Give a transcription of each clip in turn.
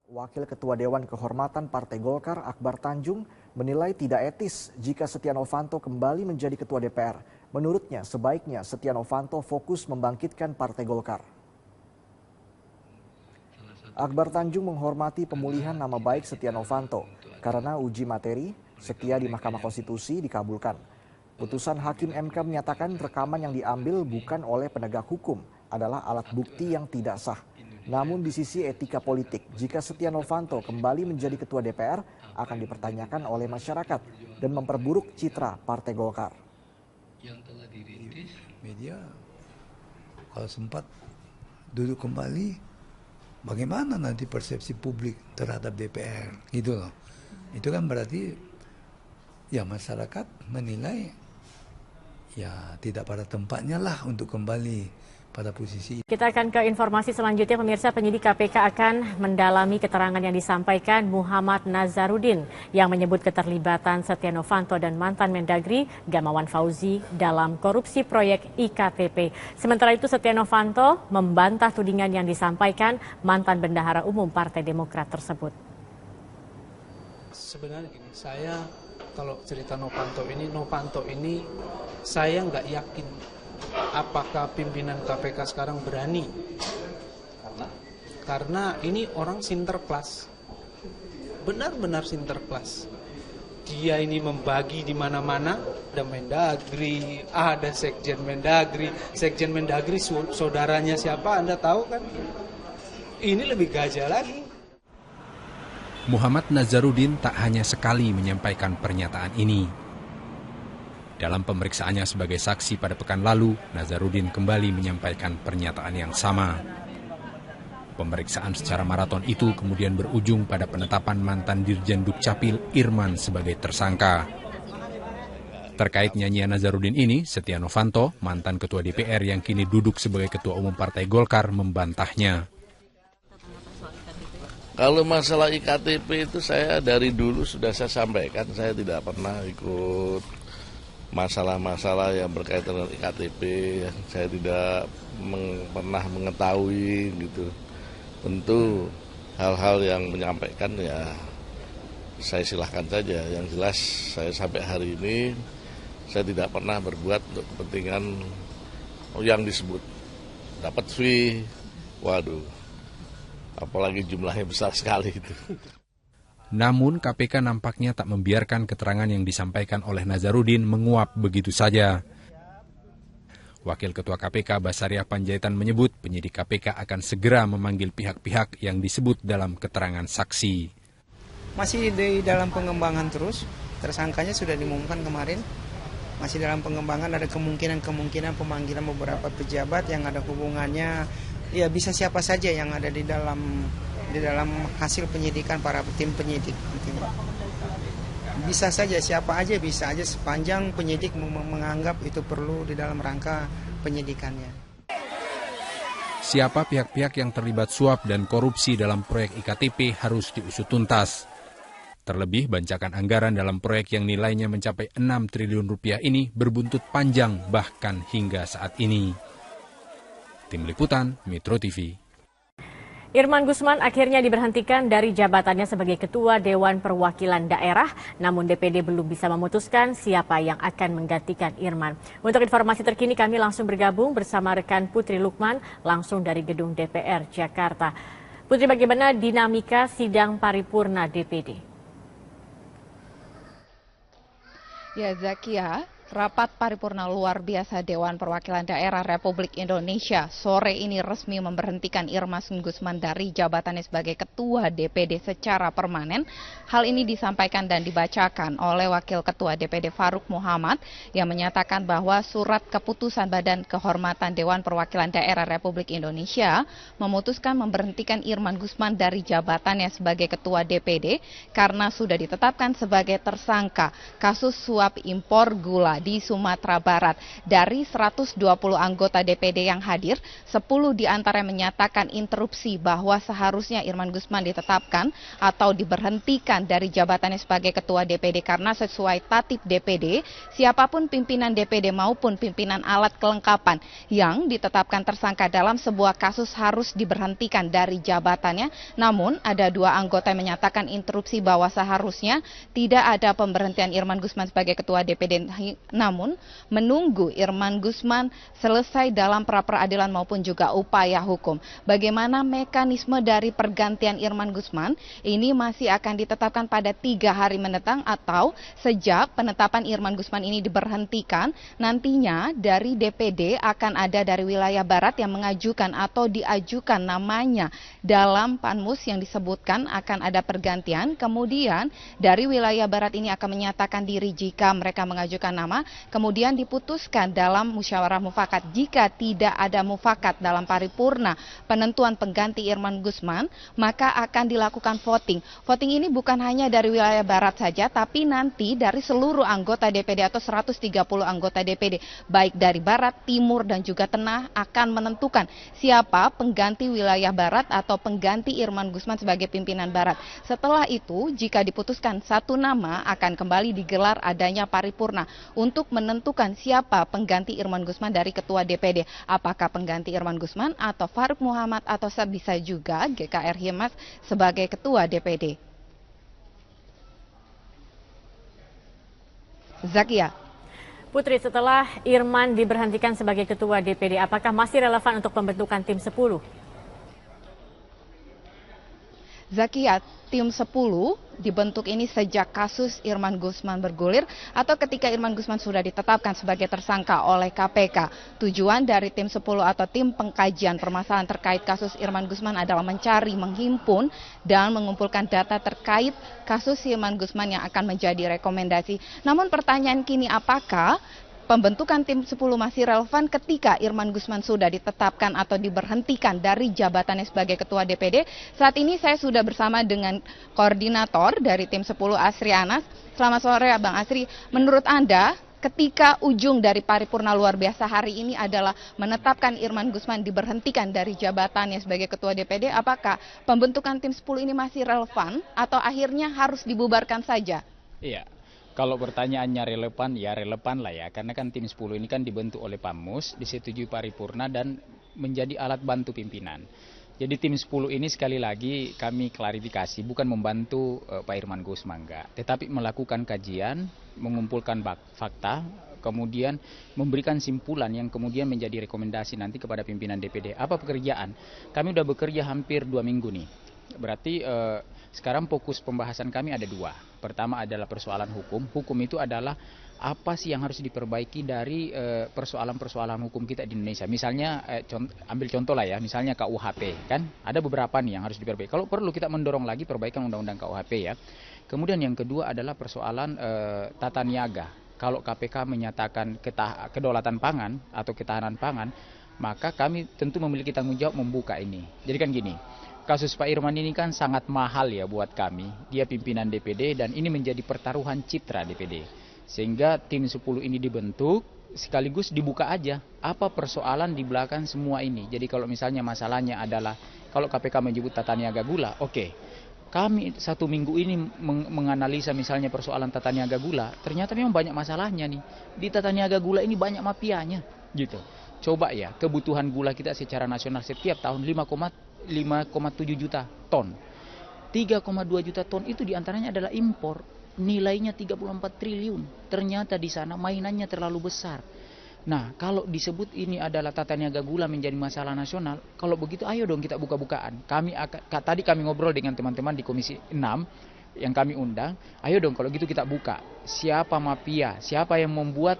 Wakil Ketua Dewan Kehormatan Partai Golkar Akbar Tanjung menilai tidak etis jika Setia Novanto kembali menjadi Ketua DPR. Menurutnya sebaiknya Setia Novanto fokus membangkitkan Partai Golkar. Akbar Tanjung menghormati pemulihan nama baik Setia Novanto karena uji materi Setia di Mahkamah Konstitusi dikabulkan. Putusan Hakim MK menyatakan rekaman yang diambil bukan oleh penegak hukum adalah alat bukti yang tidak sah. Namun di sisi etika politik, jika Setia Novanto kembali menjadi Ketua DPR akan dipertanyakan oleh masyarakat dan memperburuk citra Partai Golkar. Yang telah dirintis media kalau sempat duduk kembali, bagaimana nanti persepsi publik terhadap DPR, gitu loh. Itu kan berarti ya masyarakat menilai ya tidak pada tempatnya lah untuk kembali pada posisi. Kita akan ke informasi selanjutnya, pemirsa. Penyidik KPK akan mendalami keterangan yang disampaikan Muhammad Nazarudin yang menyebut keterlibatan Setia Novanto dan mantan Mendagri Gamawan Fauzi dalam korupsi proyek IKTP. Sementara itu Setia Novanto membantah tudingan yang disampaikan mantan Bendahara Umum Partai Demokrat tersebut. Sebenarnya gini, saya kalau cerita Novanto ini saya nggak yakin apakah pimpinan KPK sekarang berani, karena ini orang sinterklas, benar-benar sinterklas. Dia ini membagi di mana-mana, ada Mendagri, ada Sekjen Mendagri saudaranya siapa Anda tahu kan? Ini lebih gajah lagi. Muhammad Nazarudin tak hanya sekali menyampaikan pernyataan ini. Dalam pemeriksaannya sebagai saksi pada pekan lalu, Nazarudin kembali menyampaikan pernyataan yang sama. Pemeriksaan secara maraton itu kemudian berujung pada penetapan mantan Dirjen Dukcapil Irman sebagai tersangka. Terkait nyanyian Nazarudin ini, Setia Novanto, mantan Ketua DPR yang kini duduk sebagai Ketua Umum Partai Golkar, membantahnya. Kalau masalah IKTP itu saya dari dulu sudah saya sampaikan, saya tidak pernah ikut masalah-masalah yang berkaitan dengan IKTP, saya tidak pernah mengetahui gitu. Tentu hal-hal yang menyampaikan ya saya silahkan saja. Yang jelas saya sampai hari ini saya tidak pernah berbuat untuk kepentingan yang disebut dapat fee, waduh, apalagi jumlahnya besar sekali itu. Namun KPK nampaknya tak membiarkan keterangan yang disampaikan oleh Nazarudin menguap begitu saja. Wakil Ketua KPK Basaria Panjaitan menyebut penyidik KPK akan segera memanggil pihak-pihak yang disebut dalam keterangan saksi. Masih di dalam pengembangan terus, tersangkanya sudah diumumkan kemarin. Masih dalam pengembangan, ada kemungkinan pemanggilan beberapa pejabat yang ada hubungannya, ya bisa siapa saja yang ada di dalam hasil penyidikan para tim penyidik. Bisa saja, siapa aja bisa aja sepanjang penyidik menganggap itu perlu di dalam rangka penyidikannya. Siapa pihak-pihak yang terlibat suap dan korupsi dalam proyek IKTP harus diusut tuntas. Terlebih bancakan anggaran dalam proyek yang nilainya mencapai 6 triliun rupiah ini berbuntut panjang bahkan hingga saat ini. Tim Liputan, Metro TV. Irman Gusman akhirnya diberhentikan dari jabatannya sebagai Ketua Dewan Perwakilan Daerah, namun DPD belum bisa memutuskan siapa yang akan menggantikan Irman. Untuk informasi terkini kami langsung bergabung bersama rekan Putri Lukman langsung dari Gedung DPR Jakarta. Putri, bagaimana dinamika sidang paripurna DPD? Ya, Zakia, rapat paripurna luar biasa Dewan Perwakilan Daerah Republik Indonesia sore ini resmi memberhentikan Irman Gusman dari jabatannya sebagai Ketua DPD secara permanen. Hal ini disampaikan dan dibacakan oleh Wakil Ketua DPD Farouk Muhammad yang menyatakan bahwa surat keputusan Badan Kehormatan Dewan Perwakilan Daerah Republik Indonesia memutuskan memberhentikan Irman Gusman dari jabatannya sebagai Ketua DPD karena sudah ditetapkan sebagai tersangka kasus suap impor gula di Sumatera Barat. Dari 120 anggota DPD yang hadir, 10 diantara menyatakan interupsi bahwa seharusnya Irman Gusman ditetapkan atau diberhentikan dari jabatannya sebagai Ketua DPD karena sesuai tatip DPD, siapapun pimpinan DPD maupun pimpinan alat kelengkapan yang ditetapkan tersangka dalam sebuah kasus harus diberhentikan dari jabatannya. Namun ada 2 anggota yang menyatakan interupsi bahwa seharusnya tidak ada pemberhentian Irman Gusman sebagai Ketua DPD, namun menunggu Irman Gusman selesai dalam pra-peradilan maupun juga upaya hukum. Bagaimana mekanisme dari pergantian Irman Gusman ini masih akan ditetapkan pada 3 hari mendatang atau sejak penetapan Irman Gusman ini diberhentikan, nantinya dari DPD akan ada dari wilayah barat yang mengajukan atau diajukan namanya dalam panmus yang disebutkan akan ada pergantian. Kemudian dari wilayah barat ini akan menyatakan diri jika mereka mengajukan nama, kemudian diputuskan dalam musyawarah mufakat. Jika tidak ada mufakat dalam paripurna penentuan pengganti Irman Gusman, maka akan dilakukan voting. Voting ini bukan hanya dari wilayah barat saja, tapi nanti dari seluruh anggota DPD atau 130 anggota DPD, baik dari barat, timur, dan juga tengah akan menentukan siapa pengganti wilayah barat atau pengganti Irman Gusman sebagai pimpinan barat. Setelah itu, jika diputuskan satu nama, akan kembali digelar adanya paripurna untuk menentukan siapa pengganti Irman Gusman dari Ketua DPD. Apakah pengganti Irman Gusman atau Farouk Muhammad atau bisa juga GKR Himas sebagai Ketua DPD. Zakia. Putri, setelah Irman diberhentikan sebagai Ketua DPD, apakah masih relevan untuk pembentukan tim 10? Zakia, tim 10 dibentuk ini sejak kasus Irman Gusman bergulir atau ketika Irman Gusman sudah ditetapkan sebagai tersangka oleh KPK. Tujuan dari tim 10 atau tim pengkajian permasalahan terkait kasus Irman Gusman adalah mencari, menghimpun, dan mengumpulkan data terkait kasus Irman Gusman yang akan menjadi rekomendasi. Namun pertanyaan kini, apakah pembentukan tim 10 masih relevan ketika Irman Gusman sudah ditetapkan atau diberhentikan dari jabatannya sebagai Ketua DPD? Saat ini saya sudah bersama dengan koordinator dari tim 10, Asri Anas. Selamat sore, Bang Asri. Menurut Anda, ketika ujung dari paripurna luar biasa hari ini adalah menetapkan Irman Gusman diberhentikan dari jabatannya sebagai Ketua DPD, apakah pembentukan tim 10 ini masih relevan atau akhirnya harus dibubarkan saja? Iya. Kalau pertanyaannya relevan, ya relevan lah ya. Karena kan tim 10 ini kan dibentuk oleh Panmus, disetujui paripurna dan menjadi alat bantu pimpinan. Jadi tim 10 ini sekali lagi kami klarifikasi, bukan membantu Pak Irman Gusman, enggak. Tetapi melakukan kajian, mengumpulkan fakta, kemudian memberikan simpulan yang kemudian menjadi rekomendasi nanti kepada pimpinan DPD. Apa pekerjaan? Kami sudah bekerja hampir 2 minggu nih. Berarti sekarang fokus pembahasan kami ada 2. Pertama adalah persoalan hukum. Hukum itu adalah apa sih yang harus diperbaiki dari persoalan-persoalan hukum kita di Indonesia. Misalnya, ambil contoh lah ya, misalnya KUHP. Kan ada beberapa nih yang harus diperbaiki. Kalau perlu kita mendorong lagi perbaikan undang-undang KUHP ya. Kemudian yang kedua adalah persoalan tata niaga. Kalau KPK menyatakan kedaulatan pangan atau ketahanan pangan, maka kami tentu memiliki tanggung jawab membuka ini. Jadi kan gini, kasus Pak Irman ini kan sangat mahal ya buat kami. Dia pimpinan DPD dan ini menjadi pertaruhan citra DPD. Sehingga tim 10 ini dibentuk sekaligus dibuka aja apa persoalan di belakang semua ini. Jadi kalau misalnya masalahnya adalah kalau KPK menyebut tata niaga gula, oke. Kami 1 minggu ini menganalisa misalnya persoalan tata niaga gula, ternyata memang banyak masalahnya nih. Di tata niaga gula ini banyak mafianya gitu. Coba ya, kebutuhan gula kita secara nasional setiap tahun 5,7 juta ton. 3,2 juta ton itu diantaranya adalah impor. Nilainya 34 triliun. Ternyata di sana mainannya terlalu besar. Nah, kalau disebut ini adalah tata niaga gula menjadi masalah nasional, kalau begitu ayo dong kita buka-bukaan. Tadi kami ngobrol dengan teman-teman di Komisi 6 yang kami undang. Ayo dong kalau gitu kita buka. Siapa mafia, siapa yang membuat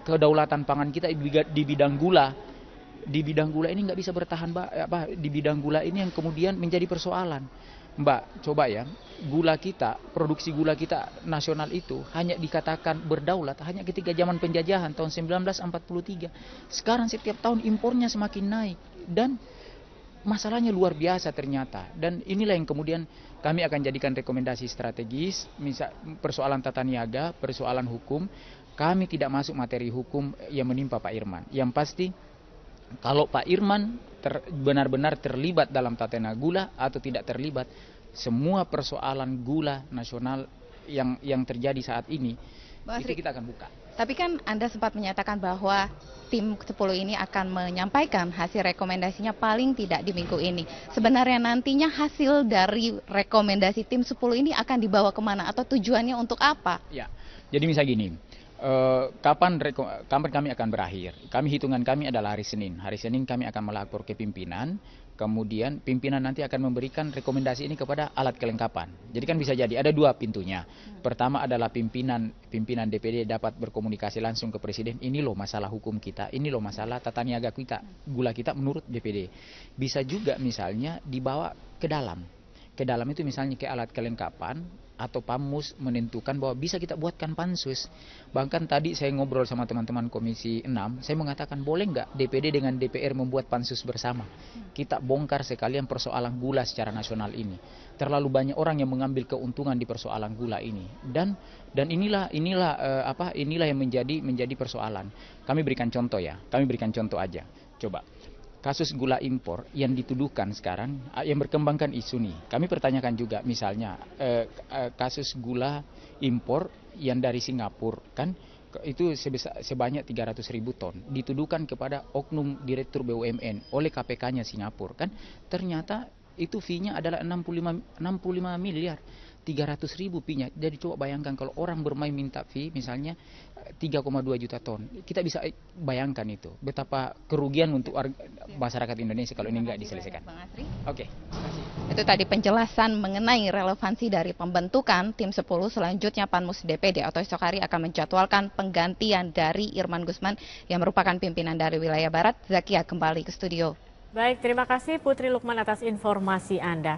kedaulatan pangan kita di bidang gula. Di bidang gula ini nggak bisa bertahan, di bidang gula ini yang kemudian menjadi persoalan. Mbak, coba ya, gula kita, produksi gula kita nasional itu hanya dikatakan berdaulat hanya ketika zaman penjajahan tahun 1943. Sekarang setiap tahun impornya semakin naik dan masalahnya luar biasa ternyata. Dan inilah yang kemudian kami akan jadikan rekomendasi strategis, misal persoalan tata niaga, persoalan hukum. Kami tidak masuk materi hukum yang menimpa Pak Irman. Yang pasti kalau Pak Irman benar-benar terlibat dalam Tatena Gula atau tidak terlibat, semua persoalan gula nasional yang terjadi saat ini, itu kita akan buka. Tapi kan Anda sempat menyatakan bahwa tim 10 ini akan menyampaikan hasil rekomendasinya paling tidak di minggu ini. Sebenarnya nantinya hasil dari rekomendasi tim 10 ini akan dibawa kemana atau tujuannya untuk apa? Ya, jadi misalnya gini, kapan kami akan berakhir? Hitungan kami adalah hari Senin. Hari Senin kami akan melapor ke pimpinan. Kemudian pimpinan nanti akan memberikan rekomendasi ini kepada alat kelengkapan. Jadi kan bisa jadi ada dua pintunya. Pertama adalah pimpinan DPD dapat berkomunikasi langsung ke Presiden. Ini loh masalah hukum kita, ini loh masalah tata niaga kita, gula kita menurut DPD. Bisa juga misalnya dibawa ke dalam. Ke dalam itu misalnya ke alat kelengkapan atau Pamus menentukan bahwa bisa kita buatkan pansus. Bahkan tadi saya ngobrol sama teman-teman Komisi 6, saya mengatakan boleh nggak DPD dengan DPR membuat pansus bersama. Kita bongkar sekalian persoalan gula secara nasional ini. Terlalu banyak orang yang mengambil keuntungan di persoalan gula ini. Dan inilah yang menjadi persoalan. Kami berikan contoh ya. Kami berikan contoh aja. Coba. Kasus gula impor yang dituduhkan sekarang, yang berkembangkan isu nih. Kami pertanyakan juga misalnya kasus gula impor yang dari Singapura kan itu sebanyak 300.000 ton dituduhkan kepada oknum direktur BUMN oleh KPK-nya Singapura kan. Ternyata itu fee-nya adalah 65 miliar. 300.000 fee-nya. Jadi coba bayangkan kalau orang bermain minta fee misalnya 3,2 juta ton. Kita bisa bayangkan itu betapa kerugian untuk masyarakat Indonesia kalau ini nggak diselesaikan. Oke. Itu tadi penjelasan mengenai relevansi dari pembentukan tim 10. Selanjutnya Panmus DPD atau esok hari akan menjadwalkan penggantian dari Irman Gusman yang merupakan pimpinan dari wilayah Barat. Zakia kembali ke studio. Baik, terima kasih Putri Lukman atas informasi Anda.